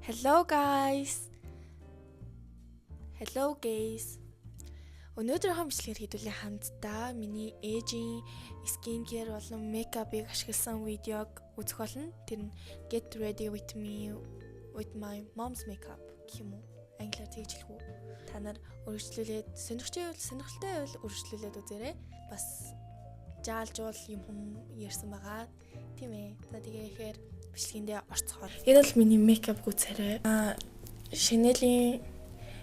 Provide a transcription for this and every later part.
Hello guys. Hello guys. Өнөөдрийнхөө бичлэгээр хэдүүлээ хамтдаа миний ээжийн skin care болон makeup-ыг ашигласан видеог үзэх болно. Тэр нь Get ready with me with my mom's makeup гэх юм уу? Англиар тэгж хэлэх үү? Та нар үргэлжлүүлээд сонирхолтой байвал үргэлжлүүлээд үзээрэй. Бас жаалжуул юм ярьсан байгаа. Тийм ээ. За тэгэхээр бичлэгэндээ орцгоо. Энэ бол миний makeup гүцээрээ.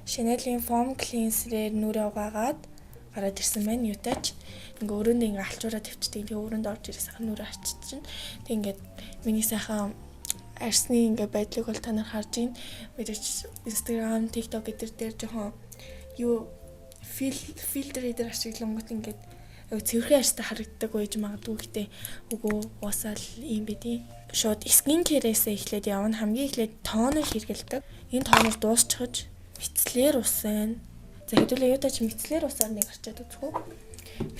Chanel-ийн foam cleanser-ээр нүрээ угаагаад гараад ирсэн байна. Юутач ингээ өрөөндөө ингээ алчуураа тавьчихдаг. Тэгээ өрөөнд орж ирсэн нүрээ арчиж чинь. Тэг ингээ миний сайхан арсны ингээ байдлыг бол та нар харж байна. Мэдээж Instagram, TikTok гэдэр дээр жоохон фильтр эдэр ашиглангууд ингээд цэвэрхэн арьстай харагддаг байж магадгүй гэхдээ үгүй уусаал юм бидий. Шууд skin care-ээс эхлээд явна. Хамгийн эхлээд тонер хэрэгэлдэг. Энэ тонер дуусчихж бицлэр усан. За хэдүүлээ юутач бицлэр усаар нэг арчаад үзэх үү?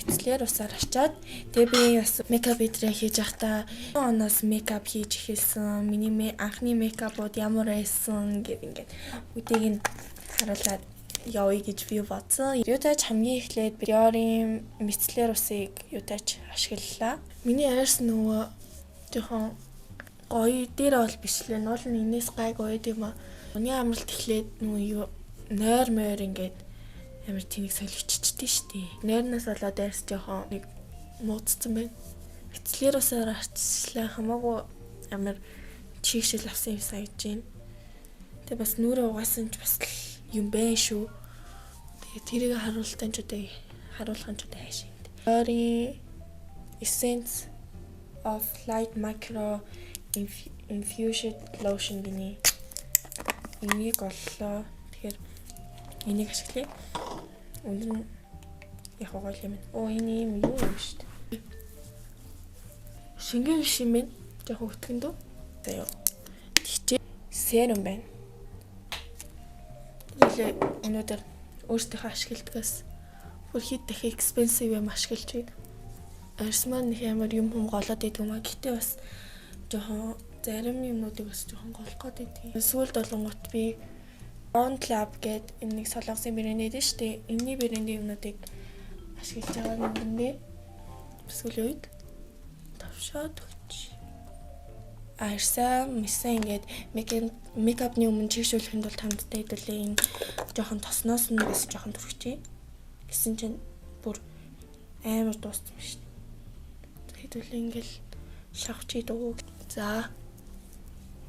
Бицлэр усаар арчаад тэгээ би бас makeup эдрээ хийж явахдаа оноос makeup хийж эхэлсэн. Миний анхны makeup-ууд ямар байсан гэв ингээд үдийг нь харуулад явъя гэж би бодсон. Юутач хамгийн эхлээд Biore-ийн бицлэр усыг юутач ашиглалаа. Миний арьс нөгөө жоохон гоё дээр бол бичлээ. Нуул нь энэс гайгүй юм аа. Өний амралт эхлээд нөгөө нойр мойр ингээд амар тэнэг солигччихдээ штий. Нойрноос болоод арьс жоохон нэг муудсан байна. Бицлэр усаар арчслаа хамаагүй амар чигшил авсан юм санагдаж байна. Тэгээ бас нүрээ угаасан ч бас юм байна шүү. Тэгээ тэрийг харуулахын ч удаа хайшаа. Biore Essence of Light Micro Infusion Lotion гинэ. Энийг оллоо. Тэгэхээр энийг ашиглая. Өндөр нь яг гоё юм. Энэ юм юу юм шүү дээ. Шингэн биш юм байна. Жохоо хөтгөндөө. За ёо. Тэгчээ серум байна. Тэгэлээ өнөөдөр өөртөө ашигладагаас бүр хэд дахин expensive юм ашиглаж байна. Арьсмаар нэг амар юм голоод байдаг юм а. Гэтэ бас жоохон зарим юмнуудыг бас жоохон голох гэдэг. Сүүлд болонгот би On Club гэдэг энэ нэг солонгосын брэнд дээ шүү дээ. Энийний брэндийн юмнуудыг ашиглаж байгаа юм бэ. Сүүлийн үед тавшаад өгч. Арьсаа мисэн ингээд мейкапны өмнө чигшүүлэхэд бол хамтдаа хэдүүлээ энэ жоохон тосноос нь бас жоохон төрөгчээ. Гэсэн чинь бүр амар дууссан шүү дээ. Хэдүүлээ ингээл шавч идэгүү. За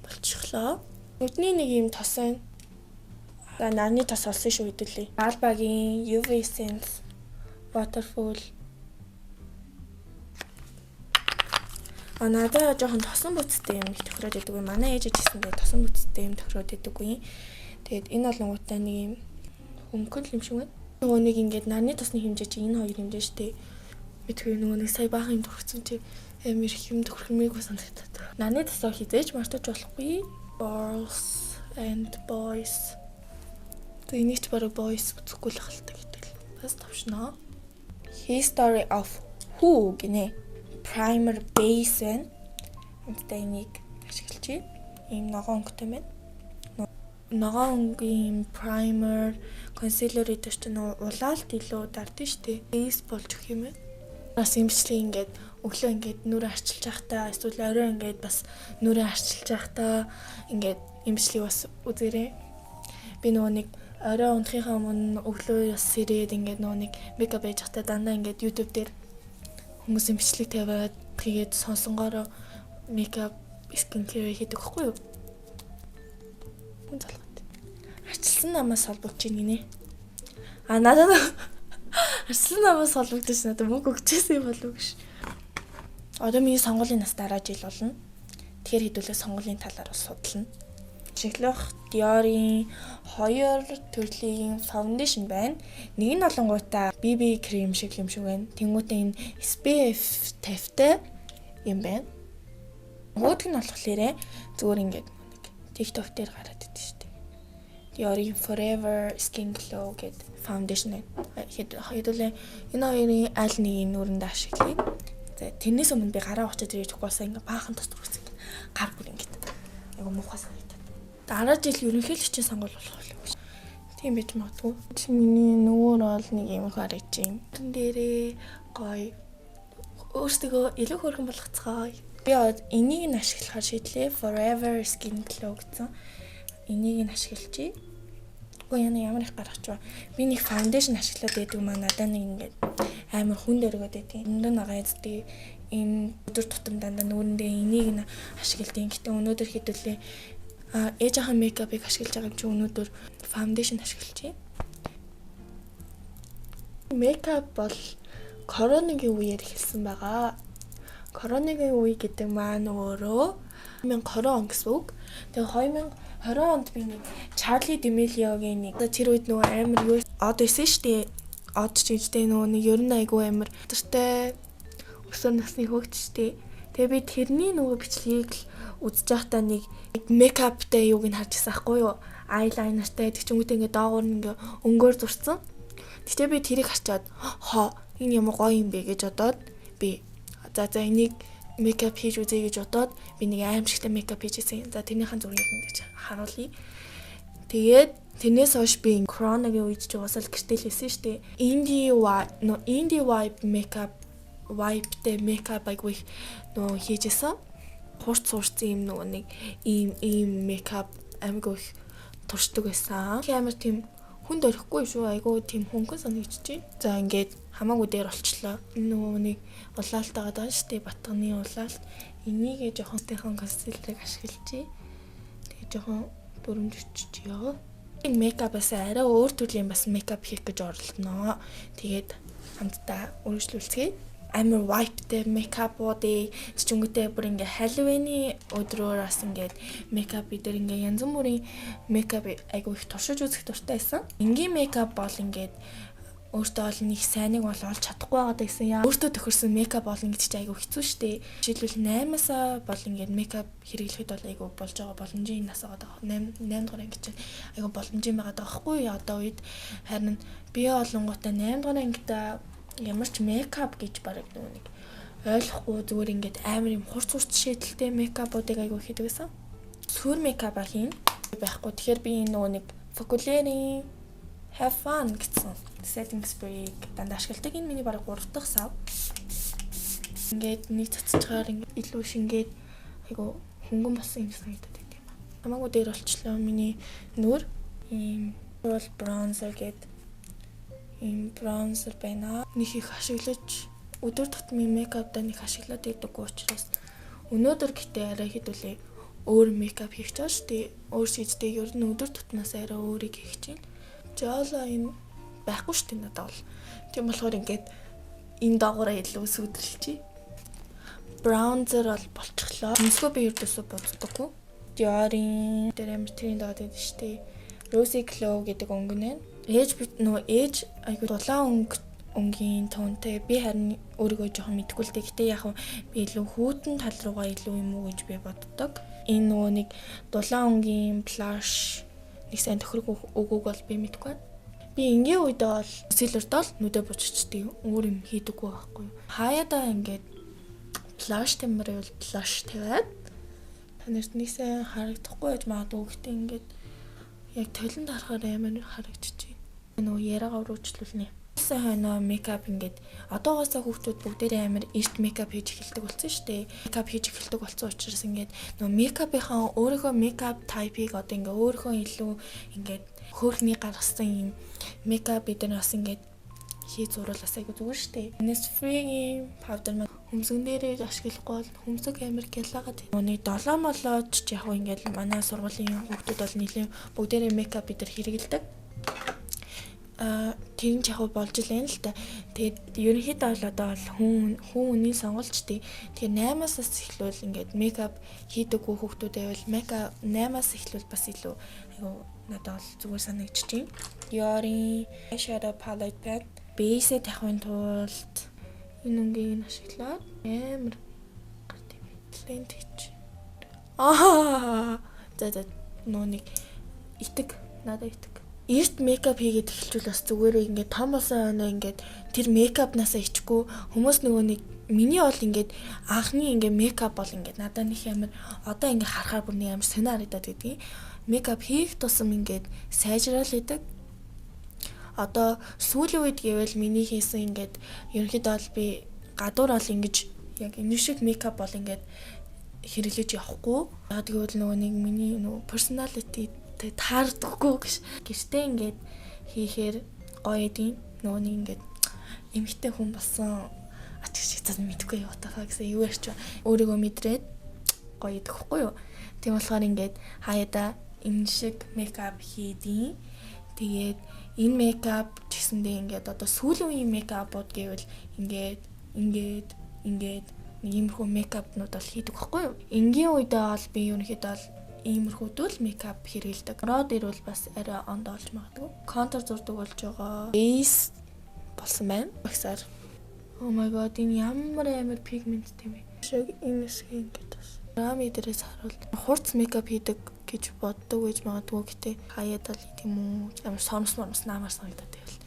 болчихлоо. Нүдний нэг юм тос байна. За нарны тос олсон шүү хэдүүлээ. Alba-гийн UV Essence Waterfall. Надад жоохон тосон бүцтэй юм их тохироод идэг юм. Манай ээж хэлсэндээ тосон бүцтэй юм тохироод идэг юм. Тэгээд энэ болонгуудаа нэг юм хөнгөл юм шиг байна. Нөгөө нэг ингээд нарны тосны хэмжээ чи энэ хоёр хэмжээ штэ. Мэдгүй нөгөө нэг сая баахан юм тохирсон чи амар их юм тохирмыг санагдаад. Нарны тосоо хизээж мартаж болохгүй. Girls and boys. Энийг ч бараг boys үзэхгүй л хальтаа гэдэг л. Бас тавшнаа. History of Who гинэ. Primer base байна. Эндээ энийг ашиглаж ийм ногоон өнгөтэй байна. Ногоон өнгийн primer, concealer идэж чинь улаалт илүү дардсан штэ. Base болж өгөх юм байна. Бас имжлэг ингээд өглөө ингээд нүрээ арчилж явахдаа эсвэл орой ингээд бас нүрээ арчилж явахдаа ингээд имжлэг бас үзээрэй. Би нөгөө нэг орой унахынхаа өмнө өглөө бас сэрээд ингээд нөгөө нэг мейкап хийж явахдаа дандаа ингээд YouTube дээр хүмүүс имжлэг тавиад тэгээд сонсонгоор мейкап skin care хийдэг байхгүй юу? Хүн залгаад. Арчилсан намаас холбогдож ийн гинэ. Надад арчилсан намаас холбогдож надад мөнгө өгчээсэн юм болов гэж. Одоо миний сонгуулийн нас дараа жил болно. Тэгэхээр хэдүүлээ сонгуулийн талаар бас судална. Ашиглах Dior-ийн 2 төрлийн foundation байна. Нэг нь олонгуудаа BB крем шиг юм шиг байна. Тэнгүүтээ энэ SPF 50-тай юм байна. Нөгөөх нь болохоор зүгээр ингээд TikTok дээр гараад идэв шүү дээ. Dior-ийн Forever Skin Glow гэдэг foundation байна. Хэдүүлээ энэ хоёрын аль нэгийг нүрэнд ашиглая. За тэрнээс өмнө би гараа очиж ирэх гоосаа ингээд баахан тос төрүүлсэн. Гар бүр ингээд айгу муухай санагдаад. дараа жил ерөнхийлөгчийн сонгуул болох байлгүй. Тийм байж магадгүй. Миний нүүр бол нэг юм харагч юм. Тэн дээрээ гоё өөртөө илүү хөргөн болгоцгоо. Би энийг нь ашиглахаар шийдлээ. Forever Skin Glow гэсэн. Энийг нь ашиглажээ. Ямар их гаргач ба. Би нэг foundation ашиглаад байдаг маа надад нэг ингээд амар хүн дөргөөд байдیں۔ Өндөр нагааддаг энэ өдөр тутам дандаа нүүрэндээ энийг нь ашигладیں۔ Гэтэ өнөөдөр хэдүүлээ ээжийнхээ мейкапыг ашиглаж байгаа юм чи өнөөдөр foundation ашиглажээ. Мейкап бол коронагийн үеэр эхэлсэн байгаа. Коронагийн үе гэдэг маань өөрөө 2020 он гэсэн үг. Тэгээ 2020 онд би нэг Charli D'Amelioгийн нэг тэр үед нөгөө амар юу од исэн штэ. Од ч гэжтэй нөгөө нэг ер нь айгүй амар тэртэй өсвөр насны хөгч штэ. Тэгээ би тэрний нөгөө бичлэгийг л үзэж байхдаа нэг мейкаптай юуг нь харж ирсэн байхгүй юу? Eyelinerтай тэг ч юм уу ингээ доогуур ингээ өнгөөр зурсан. Тэгтээ би тэрийг харчаад энэ ямар гоё юм бэ гэж бодоод би за энийг мейкап хийж үзье гэж бодоод би нэг аимшигтай мейкап хийжсэн. За тэрнийхэн зургийг ингэж харуулъя. Тэгээд тэрнээс хойш би коронагийн үед ч уусаал гэртэл хийсэн шүү дээ. Indie wipe makeup wipe-тэй мейкап айгүй нөө хийжсэн. Хурц юм нөгөө нэг ийм мейкап амиг их туршдаг байсан. Амар тийм хүнд орихгүй шүү. Айгүй тийм хөнгөн санагдчихжээ. За ингээд хамаагүй дээр болчлоо. Нөгөө нэг улаалтайгаа даа штэ батганы улаалт. Энийг жоохон консилерыг ашиглажээ. Тэгээ жоохон дүрмжчихё. Энэ мейкапаас арай өөр төрлийн бас мейкап хийх гэж оролдоноо. Тэгээд хамтдаа үргэлжлүүлцгээе. Амар wipe-тэй мейкапуудыг чичүнгтэй бүр ингээ Halloween-ийн өдрөөр бас ингээд мейкап дээр ингээ янз бүрийн мейкап айгу их туршиж үзэх дуртай байсан. Энгийн мейкап бол ингээд өөртөө бол нэг сайныг бол олж чадахгүй байгаад байсан яа. Өөртөө тохирсон мейкап бол ингэж чи айгу хэцүү штэ. Жишээлбэл 8-аас бол ингээд мейкап хэрэглэхэд бол айгу болж байгаа боломжийн нас байгаа. 8 дугаар анги чинь айгу боломжийн байгаа даахгүй одоо үед харин би олонгуудаа 8 дугаар ангида ямар ч мейкап гэж бараг нэг ойлгохгүй зүгээр ингээд амар юм хурц шийдэлтэй мейкапуудыг айгу хийдэг байсан. Сүүр мейкап хийн байхгүй. Тэгэхээр би нөгөө нэг Foculaire Have Fun гэсэн setting spray дандаа ашигладаг. Энэ миний бараг 3 дахь сав. Ингээд нэг цацчихаар ингээд илүү шингээд айгу хөнгөн болсон юм санагдаад байт юм. Хамаагүй дээр болчлоо миний нүур ийм бол bronzer гэдэг ийм бронзер байна. Нэг их ашиглаж өдөр тутмын мейкапдаа нэг ашиглаад байдаггүй учраас өнөөдөр гэтээ арай хэдүүлээ өөр мейкап хийх гэж шүү дээ. Өөр шийдтэй ер нь өдөр тутмаас арай өөрийг хийх чинь. Жолоо энэ байхгүй шүү дээ надад бол. Тийм болохоор ингээд энэ доогоороо илүү сүудэлчихье. Бронзер бол болчихлоо. Өнсгөө би ердөөсөө боддоггүй. Dior-ийн дээр амар тренд доод байдаг шүү дээ. Rosy Glow гэдэг өнгө нэ. Ээж айгу дулаан өнгийн тонтой. Би харин өөрийгөө жоохон мэдгүй л дээ. Гэтэ яг би илүү хүүтэн тал руугаа илүү юм уу гэж би боддог. Энэ нөгөө нэг дулаан өнгийн blush нэг сайн тохирог өгөөг бол би мэдгүй. Би ингийн үедээ бол concealer-д л нүдэ бужичдаг. Өөр юм хийдэггүй байхгүй юу. Хаяада ингээд blush тэмэрэл blush тавиад танарт нэг сайн харагдахгүй байж магадгүй. Гэтэ ингээд яг толон дарахаар амар харагдчихжээ. Нөгөө яриагаа өргөжлүүлнэ. Сайн мейкап ингээд одоогоосаа хүүхдүүд бүгдээрээ амар эрт мейкап хийж эхэлдэг болсон шүү дээ. Мейкап хийж эхэлдэг болсон учраас ингээд нөгөө мейкапынхаа өөрийнхөө мейкап тайпыг одоо ингээд өөрийнхөө илүү ингээд хөөрхний гаргасан юм мейкап бид нар бас ингээд хийж зуруулаас айгу зүгээр шүү дээ. Innisfree-ийн powder маань хөмсгөн дээрээ ашиглахгүй бол хөмсөг амар гялаагаад байна. 7 молооч яг ингээд манай сургуулийн хүүхдүүд бол нэлээд бүгдээрээ мейкап бид нар хэрэгэлдэг. Тэр нь яг болж л байна л та. Тэгээд ерөнхийдөө бол одоо хүн хүний сонголт тий. Тэгэхээр 8-аас эхлүүл ингээд мейкап хийдэггүй хүүхдүүдээ бол мейкап 8-аас эхлүүл бас илүү айгу надад бол зүгээр санагдчихэв. Dior-ийн eyeshadow palette pad бейсээ тавихын тулд энэ өнгийг ашиглаад амар гарт юм. Лент хийж. За нөө нэг итэг надад итэг. Эрт мейкап хийгээд эхэлчихвэл бас зүгээр ингээд том болсон өнөө ингээд тэр мейкапнасаа ичгүй хүмүүс нөгөө нэг миний бол ингээд анхны ингээд мейкап бол ингээд надад нэг амар одоо ингээд харахаар бүр нэг амар сонио харагдаад байдгийг. мейкап хийх тусам ингээд сайжраал идэг. Одоо сүүлийн үед гэвэл миний хийсэн ингээд ерөнхийдөө бол би гадуур бол ингэж яг энэ шиг мейкап бол ингээд хэрэглэж явахгүй. Яг тэгвэл нөгөө нэг миний нөгөө personality таардаггүй гэртээ ингээд хийхээр гоё эдийн нөгөө нэг ингээд эмэгтэй хүн болсон ачиж цаас мэдгүй юу тахаа гэсэн юу ярьч өөрийгөө мэдрээд гоё идэх хэвгүй юу. Тийм болохоор ингээд хаяада энэ шиг мейкап хийдیں۔ Тэгээд энэ мейкап гэсэндээ ингээд одоо сүүлийн үеийн мейкапууд гэвэл ингээд нэг иймэрхүү мейкапнууд бол хийдэг хэвгүй юу. Энгийн үедээ бол би ерөнхийдөө бол иймэрхүүдэл мейкап хэрэгэлдэг. Род ирвэл бас арай онд олж магадгүй. Контур зурдаг болж байгаа. Base болсон байна. Багсаар. Oh my god, энэ ямар пигменттэй юм бэ? Шиг энэ шиг ингээд бас. Рами дээрээс харуул. Хурц мейкап хийдэг гэж боддог гэж магадгүй гэтээ хаяад л тийм үү. Ямар сонсмор намаар санагдаад байвал.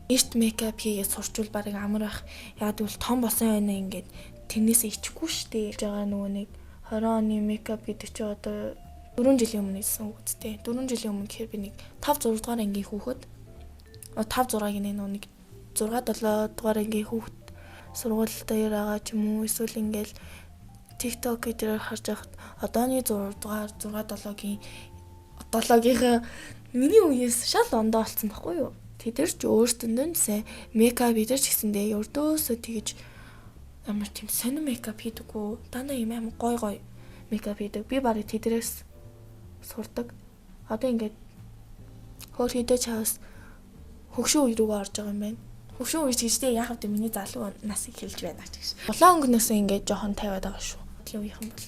Эрт мейкап хийгээд сурчвал барыг амар байх. Яг тэгвэл том босон байна ингээд тэрнээсээ ичхгүй штэ. Гэж байгаа нөгөө нэг 20 оны мейкап гэдэг чи одоо 4 жилийн өмнө хийсэн үгтэй. 4 жилийн өмнө гэхээр би нэг 5 6 дугаар ангийн хүүхэд 5 6-гийн нөгөө нэг 6 7 дугаар ангийн хүүхэд сургуультай байгаа ч юм уу эсвэл ингээл TikTok дээр харж байхад одооны 6 дугаар 6 7-гийн миний үеэс шал ондоо болсон байхгүй юу? Тэдэр ч өөрсдөндөө сайн мейкап хийдэж гисэндээ өрдөөсөө тэгэж амар тийм сонир мейкап хийдэггүй. Дандаа юм амар гой мейкап хийдэг. Би барыг тэдрээс сурдаг. Одоо ингээд хөр хийдэж чаас хөгшин үе рүүгээ орж байгаа юм байна. Хөгшин үеч гэжтэй яах вэ? Миний залуу насыг хэлж байна гэж. Улаан өнгнөөс ингээд жоохон тавиад байгаа шүү. Тийм үеийнхэн бол.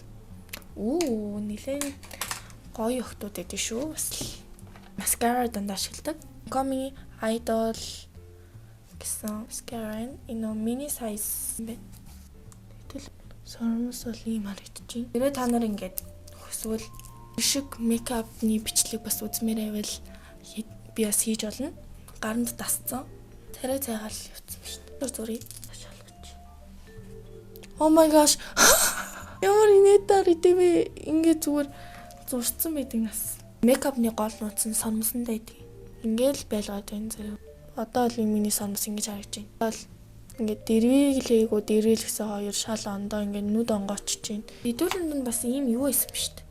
Нилээн гоё охтууд эдэн шүү. Бас маскара дандаа ашигладаг. Коми Idol гэсэн маскара энэ мини сайз байна. Тэгэл сормос бол ийм харагдчихээн. Тэгээ та нар ингээд хүсвэл шиг мейкапны бичлэг бас үзмээр байвал би бас хийж олно. Гаранд дасцсан. Царай цайгаал явцсан шүү дээ. Зургийг шалгаж. Oh my gosh. Ямар инээдэр идэвэ ингээд зүгээр зурцсан байдаг нас. Мейкапны гол нууц нь сормосондоо идэв. Ингээл байлгаад байна зэрэг. Одоо л миний сормос ингэж харагдаж байна. Бол ингээд дэрвэглээгөө дэрвэлгсэн хоёр шал ондоо ингээд нүд онгоочж байна. Хэдүүлэнд нь бас ийм юу байсан биш үү?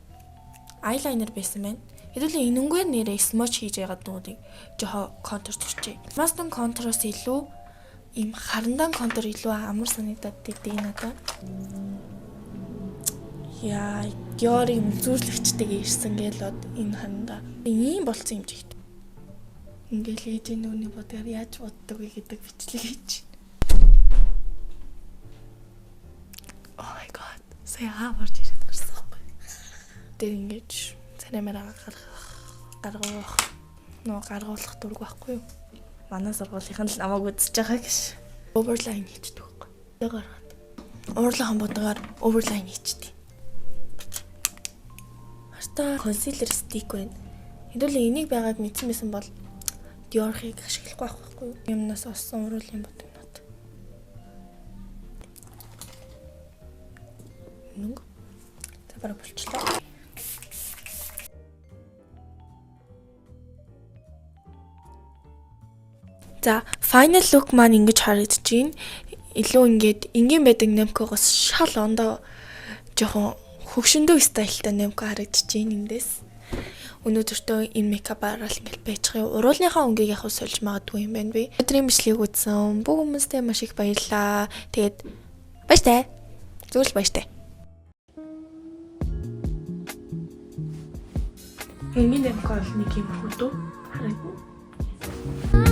Eyeliner байсан байна. Хэдүүлээ энэнгээр нэрээ смоч хийж яагаад нуудыг жоо контур төрчээ. Мастон контуроос илүү ийм харандан контур илүү амар санагдаад дээ надад. Яа, ёрын үзүүлэгчтэйг ирсэн гэлээд энэ хандаа. Ийм болцсон юм жигт. Ингээл ээжийн нүуний бодгаар яаж боддог вэ гэдэг бичлэг хийж. Oh my god. Сая хаварч ирээд гарсан байхгүй. Тэр ингэж цанамаараа гаргуулах дург байхгүй юу? Манай сургуулийн л намайг үзэж байгаа гэж. Overline хийчихдэг байхгүй. Тэгээ гаргаад. Уурлахын бодгаар overline хийчихдээ. Хартаа concealer stick байна. Хэдүүлээ энийг байгаад мэдсэн байсан бол Dior-ыг ашиглахгүй байхгүй юу? Юмнаас олсон уруулын бод юм нот. Нүг. За бараг болчлоо. За, final look маань ингэж харагдаж байна. Илүү ингээд энгийн байдаг нэмкогоос шал ондоо жоохон хөгшөндөө стайлтай нэмко харагдаж байна эндээс. Өнөөдөртөө энэ мейкапаар л ингээд байж байгаа. Уруулынхаа өнгийг яг сольж магадгүй юм байна би. Өдрийн бичлэгийг үзсэн. Бүх хүмүүстээ маш их баярлалаа. Тэгээд баяртай. Зөвлөл баяртай. Энгийн нэмко бол нэг юм хөлтөө харагдана.